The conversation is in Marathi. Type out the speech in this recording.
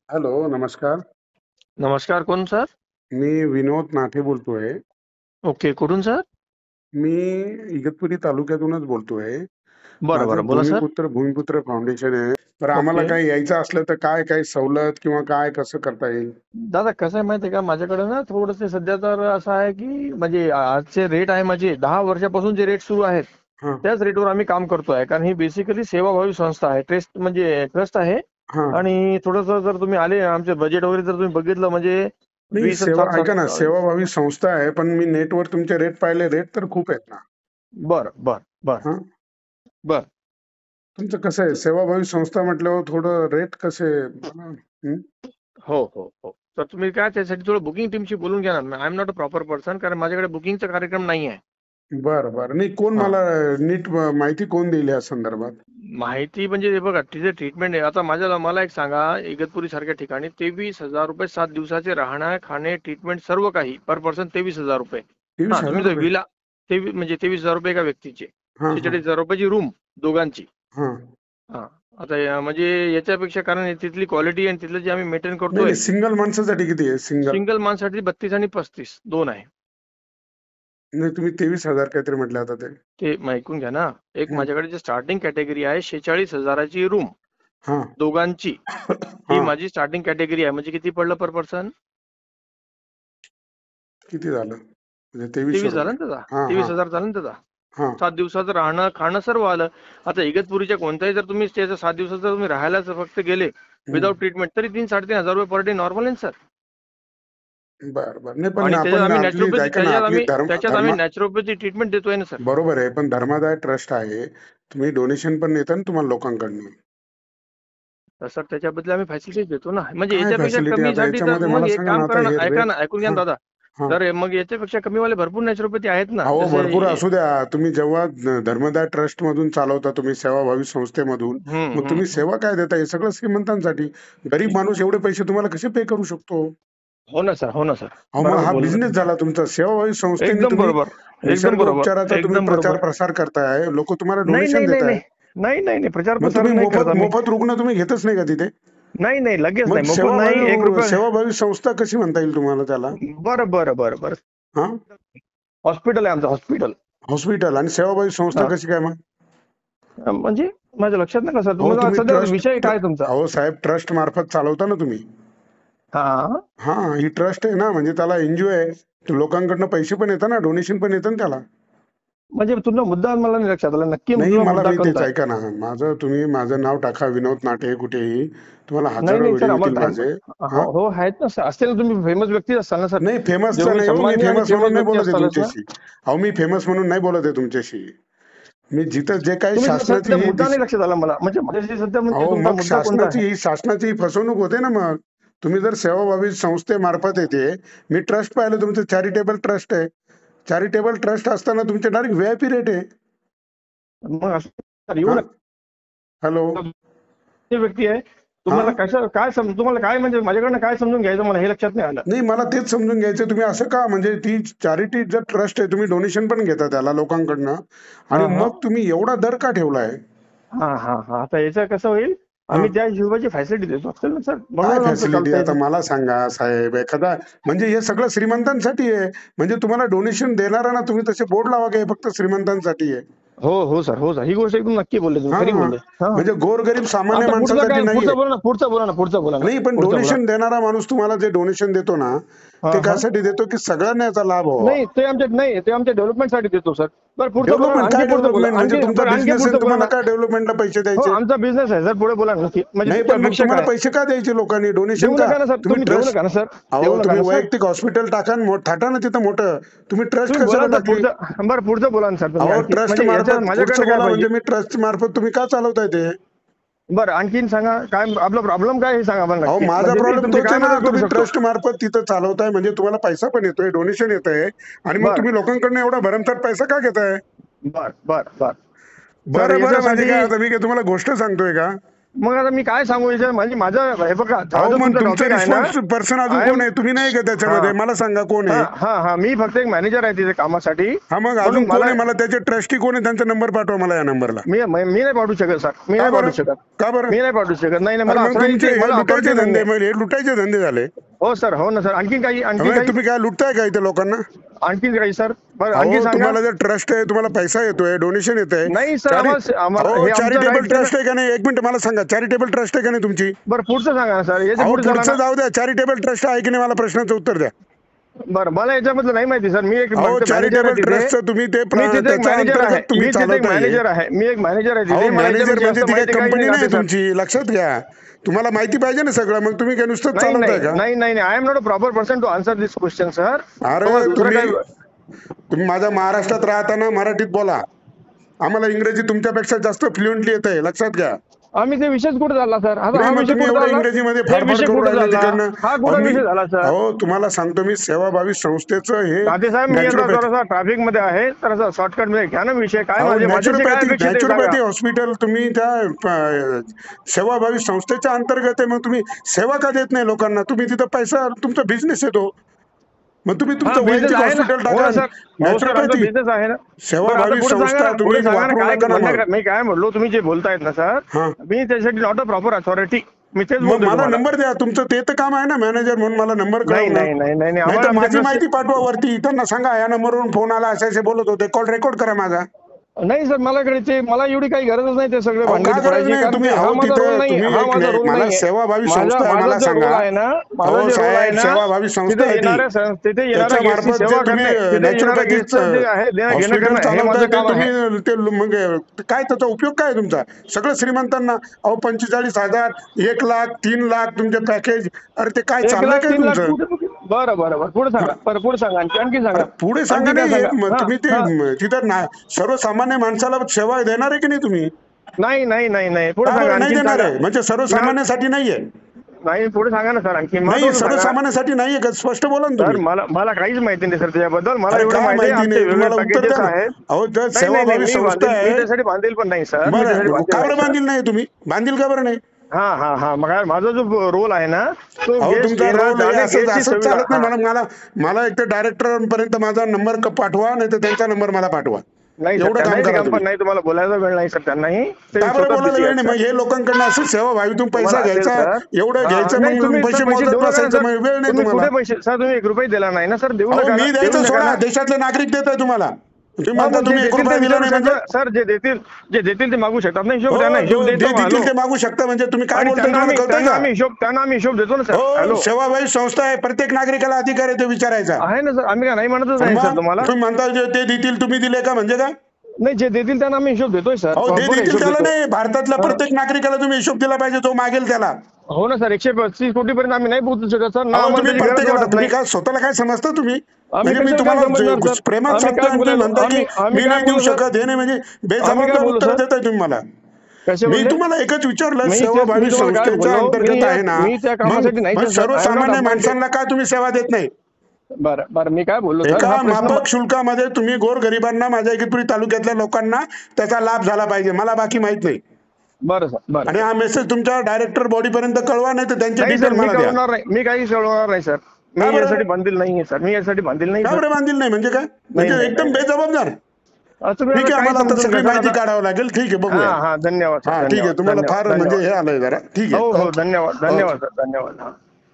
हॅलो, नमस्कार. नमस्कार, कोण सर? मी विनोद नाथे बोलतोय. ओके, कुठून सर? मी इगतपुरी तालुक्यातूनच बोलतोय. बरं, माझं बरं. बोला सर. भूमिपुत्र फाउंडेशन आहे. तर आम्हाला ओके. काही यायचं असलं तर काय सवलत किंवा काय कसं करता येईल? दादा कसं आहे माहिती आहे का, माझ्याकडे ना थोडंसं सध्या तर असं आहे की म्हणजे आजचे रेट आहे माझे 10 वर्षापासून जे रेट सुरू आहेत हां, त्याच रेटवर आम्ही काम करतोय. कारण ही बेसिकली सेवाभावी संस्था आहे, ट्रस्ट आहे. हां. आणि थोडंसं जर तुम्ही आले आमचे बजेट वगैरे जर तुम्ही बघितलं म्हणजे नाही 20 आणि 7 ऐका ना, 7 सेवाभावी संस्था आहे, पण मी नेटवर तुमचे रेट पाहिले. रेट तर खूप आहेत ना. बरं, बरं, बरं, हां, बरं. तुमचं कसं आहे? सेवाभावी संस्था म्हटल्यावर थोडं रेट कसे मला हो, हो, हो. तर तुम्ही काय त्यासाठी थोडं बुकिंग टीमशी बोलून घ्या ना. I am not a proper person, कारण माझ्याकडे बुकिंगचा कार्यक्रम नाही आहे. बरं, बरं. नाही कोण हां. मला नीट माहिती कोण देईल या संदर्भात? माहिती म्हणजे हे बघा, तिथे ट्रीटमेंट आहे. आता मला एक सांगा, इगतपुरी सारख्या ठिकाणी 23,000 रुपये 7 दिवसाचे राहणं, खाणे, ट्रीटमेंट सर्व काही पर पर्सन 23,000 रुपये. हा, तुम्ही जर ₹23,000? विला म्हणजे 23,000 रुपये एका व्यक्तीचे, हां, हां. 46,000 रुपयाची रूम दोघांची. हां. हा. आता म्हणजे याच्यापेक्षा, कारण तिथली क्वालिटी आणि तिथलं जे आम्ही मेंटेन नाही, करतोय, नाही. सिंगल माणसासाठी किती आहे सिंगल? सिंगल माणसाठी 32 आणि 35 दोन आहे. नाही तुम्ही 23,000 काहीतरी म्हटलं आता ते. ते मग ऐकून घ्या ना. एक हं. माझ्याकडे जे स्टार्टिंग कॅटेगरी आहे 46,000ची रूम हां. दोघांची, ही हां. माझी स्टार्टिंग कॅटेगरी आहे. म्हणजे किती पडलं पर पर्सन? किती झालं? म्हणजे तेवीस झाला ₹2300. ना त्याचा. हां, हां. 23,000 झाला ना त्याचा. हां. 7 दिवसाचं राहणं खाणं सर्व आलं. आता इगतपुरीच्या कोणत्याही जर तुम्ही स्टेच्या 7 दिवसाचं जर तुम्ही राहायला जर फक्त गेले हं. विदाऊट ट्रीटमेंट, तरी 3-3,500 रुपये पर डे नॉर्मल आहे सर. बरं, बरं. नाही पण आणि आपण आपली ऐका ना, आपली त्याच्यात आम्ही नॅचरोपॅथी ट्रीटमेंट देतोय ना सर. बरोबर आहे. पण धर्मादाय ट्रस्ट आहे. तुम्ही डोनेशन पण देता ना तुम्हाला लोकांकडनं. तर सर त्याच्याबद्दल आम्ही फॅसिलिटीज देतो ना. म्हणजे काय याच्यापेक्षा फॅसिलिटी आता कमीसाठी तर याच्यामध्ये मग मला एक सांगा ना, काम आता करा ना, हे ऐका रेट ना, ऐकून घ्या हां, ना दादा. हां. तर मग याच्यापेक्षा कमीवाले भरपूर नॅचरोपॅथी आहेत ना. अहो, जसे भरपूर असू द्या. तुम्ही जेव्हा धर्मदाय ट्रस्टमधून चालवता, तुम्ही सेवाभावी संस्थेमधून, हं, मग हं, तुम्ही हं. सेवा काय देता? हे सगळं श्रीमंतांसाठी. गरीब माणूस एवढे पैसे तुम्हाला कसे पे करू शकतो? हो ना सर, हो ना सर. अहो, मग बरोबर हा बोलला बिझनेस तुम्ही. झाला तुमचा. सेवाभावी संस्थेने एकदम तुम्ही बरोबर. एकदम निसर्ग बरोबर. उपचाराचा तुम्ही एकदम बरोबर. प्रचार-प्रसार करताय. लोकं तुम्हाला नाही, डोनेशन नाही, नाही, देताय. नाही. नाही, नाही, नाही. प्रचार मग प्रसार तुम्ही नाही करत मोफत आम्ही. मोफत रुग्ण तुम्ही घेतच नाही का तिथे? नाही, नाही. लगेच मग नाही. मोफत नाही. ₹1 सेवाभावी संस्था कशी म्हणता येईल तुम्हाला त्याला? बरं, बरं, बरं, बरं. हां? हॉस्पिटल आहे आमचं, हॉस्पिटल. हॉस्पिटल आणि सेवाभावी संस्था हां. कशी काय मग? म्हणजे माझ्या लक्षात नाही का सर. अहो, तुम्हाला तुम्ही सध्या विषय काय आहे तुमचा? अहो साहेब, ट्रस्ट मार्फत चालवता ना तुम्ही. हां. हां, ही ट्रस्ट आहे ना, म्हणजे त्याला एन-जी-ओ आहे. लोकांकडनं पैसे पण येतात ना, डोनेशन पण येतं ना त्याला. म्हणजे तुमचा मुद्दा मला नाही लक्षात आला. नक्की नाही तुझा मला मुद्दा मी तेच कोणता आहे? ऐका ना, तुम्ही माझं नाव टाका विनोद नाटे कुठेही. तुम्हाला नाही, हजारो नाही सर. व्हिडिओ येतील आम्हाला टाईम माझे. हो, हां? हो. आहेत ना सर. असतील ना, तुम्ही फेमस व्यक्ती असाल ना सर. नाही फेमसचा जेवढे नाही हो, मी सन्माननीय आणि फेमस फेमस म्हणून नाही व्यक्ती बोलत आहे असतालच ना. तुमच्याशी. अहो, मी फेमस म्हणून नाही बोलत आहे तुमच्याशी. मी जिथं जे काही तुम्ही शासनाची सध्या ही मुद्दा नाही लक्षात आला मला. म्हणजे माझ्याशी सध्या म्हणजे अहो, तुमचा मग मुद्दा कोणता आहे? शासनाची फसवणूक होते ना मग. तुम्ही जर सेवाभावी संस्थेमार्फत येते, मी ट्रस्ट पाहिलं तुमचं चॅरिटेबल ट्रस्ट आहे. चॅरिटेबल ट्रस्ट असताना तुमचे डायरेक्ट व्ही-आय-पी रेट आहे. मग असं सर येऊ हां? नका. हॅलो? व्यक्ती आहे. तुम्हाला हां? तुम्हाला काय म्हणजे माझ्याकडनं काय समजून घ्यायचं मला हे लक्षात नाही आलं. नाही मला तेच समजून घ्यायचं तुम्ही असं का म्हणजे ती चॅरिटी जर ट्रस्ट आहे तुम्ही डोनेशन पण घेता त्याला लोकांकडनं आणि हां, हां. मग तुम्ही एवढा दर का ठेवलाय? हां, हां, हां. आता याचं कसं होईल? हां. आम्ही त्या हिशोबाची फॅसिलिटी देतो असेल ना सर. काय म्हणूनच आमचं फॅसिलिटी चालतंय आता ते. मला सांगा साहेब एखादा म्हणजे हे सगळं श्रीमंतांसाठी आहे. म्हणजे तुम्हाला डोनेशन देणारा ना तुम्ही तसे बोर्ड लावा की हे फक्त श्रीमंतांसाठी आहे. हो, हो सर. हो सर. ही गोष्ट एकदम नक्की बोलले तुम्ही. खरी हां. बोलले. हां. म्हणजे गोरगरीब सामान्य आता पुढचं माणसासाठी काय? नाहीये. पुढचं बोला ना. पुढचं बोला ना. पुढचं बोला ना. नाही पण पुढचं बोला. डोनेशन देणारा माणूस तुम्हाला जे डोनेशन देतो ना, ते हां, हां. कशासाठी देतो की सगळ्यांना याचा लाभ व्हावा. नाही, ते आमच्या डेव्हलपमेंटसाठी देतो सर. बरं पुढचं बोला ना. डेव्हलपमेंट आणखी काय पुढचं बोला. डेव्हलपमेंट म्हणजे तुमचा आणखी बिझनेस आहे पुढचं बोला तुम्हाला ना. काय डेव्हलपमेंटला पैसे हो, द्यायचे? आमचा बिझनेस आहे सर. पुढे बोला ना नक्की. म्हणजे नाही तुमची पण मग अपेक्षा तुम्हाला काय? पैसे का द्यायचे लोकांनी? डोनेशन देऊ का? नका ना सर. तुम्ही तुम्ही देऊ ट्रस्ट नका ना सर. अहो देऊ नका तुम्ही ना सर. वैयक्तिक हॉस्पिटल टाका आणि टाका ना तिथं मोठं. तुम्ही ट्रस्ट तुम्ही बोला कशाला ना टाकली? पुढचं. बरं पुढचं बोला ना सर तुम्ही अहो आणखी. ट्रस्ट म्हणजे याच्या मार्फत पुढचं माझ्याकडनं काय बोला पाहिजे? म्हणजे मी ट्रस्ट मार्फत तुम्ही का चालवताय ते? बरं आणखीन सांगा. काय आपला प्रॉब्लेम काय हे सांगा मला अहो नक्की. माझा म्हणजे मी प्रॉब्लेम तुमची तोच काय आहे ना. मदत करू तुम्ही शकतो? ट्रस्ट मार्फत तिथं चालवताय म्हणजे तुम्हाला पैसा पण येतोय, डोनेशन येतंय आणि मग बरं, तुम्ही लोकांकडनं एवढा भरमसाठ पैसा का घेताय? बरं, बरं, बरं. सर बरं, बरं म्हणजे याच्यासाठी काय आता मी काय तुम्हाला गोष्ट सांगतोय का? मग आता मी काय सांगू याच्यात, म्हणजे माझं हे बघा, हा अहो जो मग तुमचा तुमचं टॉपिक आहे ना, रिस्पॉन्स पर्सन अजून I am- कोण आहे? तुम्ही नाही का त्याच्यामध्ये? हा. मला सांगा कोण आहे? हा, मी फक्त एक मॅनेजर आहे तिथे कामासाठी. हा, मग म्हणून अजून कोण आहे? मला मला त्याचे ट्रस्टी कोण आहे त्यांचा नंबर पाठवा मला या नंबरला. मी नाही पाठवू शकत सर, मी का नाही बरं? पाठवू शकत. का बरं? मी नाही पाठवू शकत. नाही अरे मला मग तुमचे authority- हे मला लुटायचे authority धंदे, नाहीये. मग हे लुटायचे धंदे झाले. हो सर, हो ना सर. आणखी काही म्हणजे तुम्ही काय लुटताय का इथे लोकांना? आणखी काही सर? बरं आणखी अहो सांगा. तुम्हाला जर ट्रस्ट आहे, तुम्हाला पैसा येतोय, डोनेशन येत आहे. नाही सर, आम्हाला हे आमचं चॅरिटेबल right ट्रस्ट आहे का नाही? एक मिनिट मला सांगा, चॅरिटेबल ट्रस्ट आहे का नाही तुमची? बरं पुढचं सांगा ना सर, याच्या अहो पुढे पुढचं जाऊ द्या, चॅरिटेबल ट्रस्ट आहे की नाही मला प्रश्नाचं उत्तर द्या. बरं मला याच्याबद्दल नाही माहिती सर. मी एक अहो manager आहे चॅरिटेबल तिथे. ट्रस्टचं तुम्ही ते मी तिथे एक त्याच्या मॅनेजर आहे. अंतर्गत तुम्ही मी तिथे एक चालवताय. मॅनेजर आहे. मी एक मॅनेजर आहे अहो तिथे. मला मॅनेजर याच्याबद्दल म्हणजे जास्त ती काही माहिती काही कंपनी नाही सर. तुमची, लक्षात घ्या. तुम्हाला माहिती पाहिजे ना सगळं, मग तुम्ही काय नुसतं नाही चालवताय का? नाही I am not a proper person to answer this question sir. अरे तुम्ही माझ्या महाराष्ट्रात राहताना मराठीत बोला. आम्हाला इंग्रजी तुमच्यापेक्षा जास्त फ्लुएंटली येत आहे, लक्षात घ्या. आम्ही ते विषयच कुठे झाला सर? आता नाही, हा मग विषय तुम्ही कुठे एवढं झाला? इंग्रजीमध्ये हे फाडफाड विषय करू कुठे राहिले झाला? तिकडनं. हा अहो, कुठे विषय झाला सर? अहो तुम्हाला सांगतो मी, सेवाभावी संस्थेचं हे साधे साहेब, मी आता नॅचरोपॅथी थोडासा ट्रॅफिक मध्ये आहे, तर शॉर्टकट मध्ये घ्या ना विषय. काय माझ्याशी काय अपेक्षित आहे नॅचरोपॅथी सांगा. हॉस्पिटल तुम्ही त्या सेवाभावी संस्थेच्या अंतर्गत आहे. मग तुम्ही सेवा का देत नाही लोकांना? तुम्ही तिथं पैसा, तुमचा बिझनेस येतो. मग तुम्ही तुमचं वैयक्तिक हॉस्पिटल टाका. नॅचरोपॅथी बिझनेस आहे ना. सेवाभावी संस्था तुम्ही वापरू नका ना मग. मी काय म्हणलो, तुम्ही जे बोलतायत ना सर, हा. मी त्यासाठी नॉट अ प्रॉपर अथॉरिटी. मी तेच मग बोलतो मला तुम्हाला. नंबर द्या. तुमचं ते तर काम आहे ना मॅनेजर म्हणून, मला नंबर नाही कळवा. नाही नाही नाही नाही तर आम्हाला माझी आमच्याकडे- माहिती पाठवा वरती. त्यांना सांगा या नंबरवरून फोन आला, असे बोलत होते, कॉल रेकॉर्ड करा माझा. नाही सर, मला एवढी काही गरजच नाही ते सगळे अहो, भानगडी का गरज पडायची. नाही? कारण तुम्ही ते हा अहो माझा तिथे रोल नाही, तुम्ही हा एक माझा नाही, रोल मला नाही. सेवाभावी संस्था आहे, मला माझा जो सांगा. रोल आहे ना, माझा अहो जे रोल आहे साहेब, ना, सेवाभावी संस्था तिथे आहे ती. येणाऱ्या तिथे येणाऱ्या त्याच्या गेस्टची मार्फत सेवा जे तुम्ही करणे, तिथे येणाऱ्या नॅचरोपॅथीचं गेस्टचं जे आहे देणं घेणं हॉस्पिटल करणं, हे चालवताय माझं ते काम आहे. तुम्ही ते मग काय त्याचा उपयोग काय तुमचा? सगळं श्रीमंतांना अहो 45,000, 1,00,000, 3,00,000 तुमचे पॅकेज. अरे ते काय 1 चाललंय लाख काय 3 लाख तुमचं? बरं पुढे सांगा. पुढे सांगा, आणखी सांगा. पुढे सांगा. आणखी काय नाही सांगा? तुम्ही ते तिथं सर्वसामान्य माणसाला सेवा देणार आहे की नाही तुम्ही? नाही पुढे का सांगा, बरं नाही आणखी देणार सांगा. आहे? म्हणजे सर्वसामान्यासाठी नाहीये? नाही पुढे सांगा ना सर, आणखी नाही, महत्त्वाचं सांगा. सर्वसामान्यासाठी नाहीये का? स्पष्ट बोला ना सर तुम्ही. मला काहीच माहिती नाही सर त्याच्याबद्दल. मला अरे एवढं काय माहिती आहे, माहिती आमचे नाही? तुम्हाला वेगवेगळे उत्तर पॅकेजेस द्या ना. आहेत. अहो जर नाही, सेवाभावी मी संस्था मी आहे. त्यासाठी बांधील पण नाही सर. मी त्यासाठी बरं बांधील का नाही, बरं सर. बांधील नाही तुम्ही? बांधील का बरं नाही? हा मग माझा जो रोल आहे ना, तो अहो guest तुमचा येणं, रोल जाणं, असं guestची असं सुविधा. चालत नाही. हा. मला एक तर डायरेक्टर पर्यंत माझा नंबर पाठवा, नाही तर त्यांचा नंबर मला पाठवा. नाही सर, एवढं काम करा तुम्ही. नाही तुम्हाला बोलायला वेळ नाही सर त्यांनाही. ते का बरं स्वतः बोलायला busy वेळ आहेत, नाही? मग हे लोकांकडनं असं सेवाभावीतून पैसा तुम्हाला असेल, घ्यायचा, सर. एवढं हा, घ्यायचं, नाही, मग तुम्ही पैसे देऊ मोजत नका ना, बसायचं, सर. मग वेळ नाही तुम्ही तुम्हाला. कुठे पैसे सर, तुम्ही 1 रुपये दिला नाही ना सर, देऊ अहो नका ना, मी देऊ द्यायचं नका सोडा, ना. देशातले नागरिक देत आहे तुम्हाला. तुम्ही हा, म्हणता मग तुम्ही जे 1 देतील रुपया ते दिला नाही म्हणजे? सर जे देतील ते मागू शकतात ना, हिशोब हो, द्या ना, हिशोब जे देतो. देतील ते मागू शकता म्हणजे तुम्ही काय आणि बोलताय? त्यांना तुम्हाला कळतंय त्यांना का? आम्ही हिशोब देतो ना सर. हो, हॅलो, सेवाभावी संस्था आहे, प्रत्येक नागरिकाला अधिकार आहे ते विचारायचा. आहे ना सर, आम्ही काय नाही म्हणतच नाही मग सर तुम्हाला. तुम्ही म्हणता जे ते देतील तुम्ही दिले का म्हणजे काय? नाही, जे देतील त्यांना आम्ही हिशोब देतोय सर. अहो ते proper देतील हिशोब त्याला देतो. नाही, भारतातल्या प्रत्येक नागरिकाला तुम्ही हिशोब दिला पाहिजे, जो मागेल त्याला. हो ना सर, 135 कोटी पर्यंत आम्ही नाही पोहोचू शकत सर. ना अहो आम्हाला तुम्ही त्याची गरज प्रत्येकाला वाटत तुम्ही नाही. काय स्वतःला काय समजता तुम्ही? म्हणजे मी कशाला तुम्हाला काय समजणार, सर? प्रेमात आम्ही सांगतो काय आणि तुम्ही बोलायलो? म्हणता की आम्ही मी काय नाही देऊ बोलू, सर? शकत, हे नाही म्हणजे आम्ही बेजबाबदार काय बोलू, उत्तर सर? देताय तुम्ही मला. कसे मी बोलले? तुम्हाला एकच विचारलं, मी सेवाभावी मी तुम्हाला काय संस्थेच्या बोललो? अंतर्गत आहे ना, मी त्या कामासाठी नाही मग सर. सर्वसामान्य माणसांना काय तुम्ही सेवा देत नाही? बरं मी काय बोललो सर, एका हा प्रश्न- माफक शुल्कामध्ये तुम्ही गोरगरिबांना, माझ्या इगतपुरी तालुक्यातल्या लोकांना त्याचा लाभ झाला पाहिजे, मला बाकी माहित नाही. बरं सर, बरं. आणि हा मेसेज तुमच्या डायरेक्टर बॉडी पर्यंत कळवा, नाही तर त्यांचे नाही सर, डिटेल मी मला द्या. कळवणार नाही, मी काही कळवणार नाही सर. मी का बरं? यासाठी बांधील नाहीये सर, मी यासाठी बांधील नाही का सर. बरं बांधील नाही म्हणजे काय? म्हणजे नाही, एकदम बेजबाबदार. असं ठीक आहे, काही आम्हाला आता समजून सगळी नका माहिती आता. काढावं लागेल. ठीक आहे, बघूया. हा धन्यवाद सर, हा ठीक आहे, धन्यवाद, तुम्हाला फार धन्यवाद. म्हणजे हे आलंय जरा. ठीक हो आहे. धन्यवाद सर, धन्यवाद. हा.